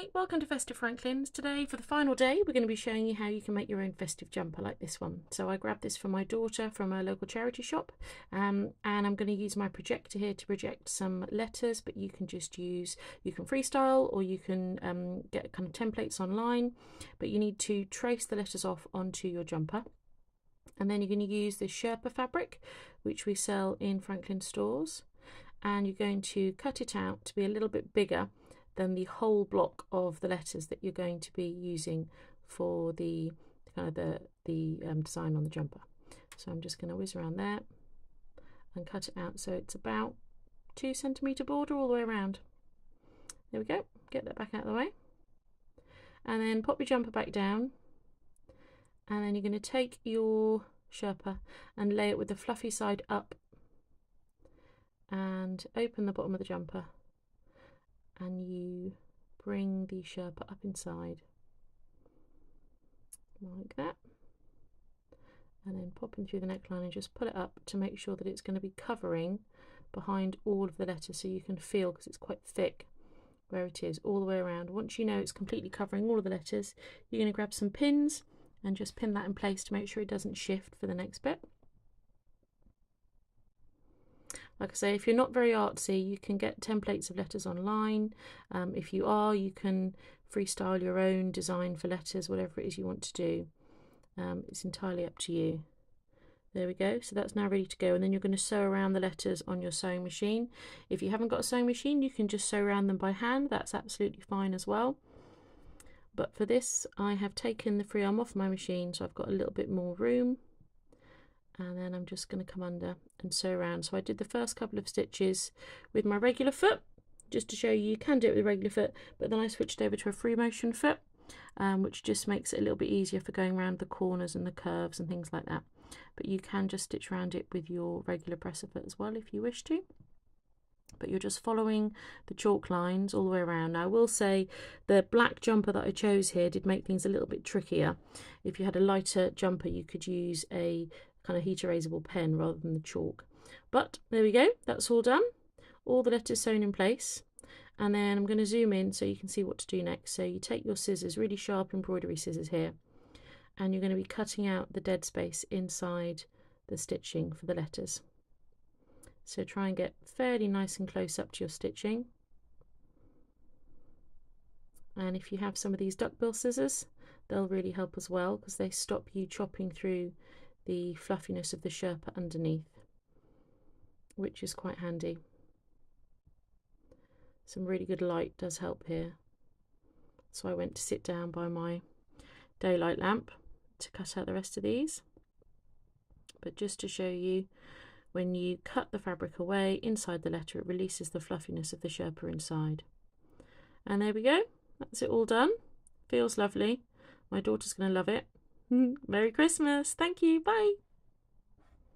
Hi, welcome to Festive Franklins. Today, for the final day, we're going to be showing you how you can make your own festive jumper like this one. So I grabbed this for my daughter from a local charity shop, and I'm going to use my projector here to project some letters, but you can just use, you can freestyle or you can get kind of templates online, but you need to trace the letters off onto your jumper. And then you're going to use the Sherpa fabric, which we sell in Franklin stores, and you're going to cut it out to be a little bit bigger than the whole block of the letters that you're going to be using for the kind of the design on the jumper. So I'm just going to whiz around there and cut it out so it's about 2 centimetre border all the way around. There we go. Get that back out of the way, and then pop your jumper back down, and then you're going to take your Sherpa and lay it with the fluffy side up and open the bottom of the jumper, and you bring the Sherpa up inside like that, and then pop in through the neckline and just pull it up to make sure that it's going to be covering behind all of the letters, so you can feel, because it's quite thick, where it is all the way around. Once you know it's completely covering all of the letters, you're going to grab some pins and just pin that in place to make sure it doesn't shift for the next bit. Like I say, if you're not very artsy, you can get templates of letters online. If you are, you can freestyle your own design for letters, whatever it is you want to do. It's entirely up to you. There we go. So that's now ready to go, and then you're going to sew around the letters on your sewing machine. If you haven't got a sewing machine, you can just sew around them by hand. That's absolutely fine as well. But for this, I have taken the free arm off my machine, so I've got a little bit more room. And then I'm just going to come under and sew around. So I did the first couple of stitches with my regular foot, just to show you can do it with a regular foot, but then I switched over to a free motion foot, which just makes it a little bit easier for going around the corners and the curves and things like that. But you can just stitch around it with your regular presser foot as well if you wish to. But you're just following the chalk lines all the way around. Now I will say the black jumper that I chose here did make things a little bit trickier. If you had a lighter jumper, you could use a kind of heat erasable pen rather than the chalk. But there we go, that's all done. All the letters sewn in place, and then I'm going to zoom in so you can see what to do next. So you take your scissors, really sharp embroidery scissors here, and you're going to be cutting out the dead space inside the stitching for the letters. So try and get fairly nice and close up to your stitching. And if you have some of these duckbill scissors, they'll really help as well, because they stop you chopping through the fluffiness of the Sherpa underneath, which is quite handy. Some really good light does help here. So I went to sit down by my daylight lamp to cut out the rest of these. But just to show you, when you cut the fabric away inside the letter, it releases the fluffiness of the Sherpa inside. And there we go, that's it all done. Feels lovely. My daughter's going to love it. Merry Christmas. Thank you. Bye.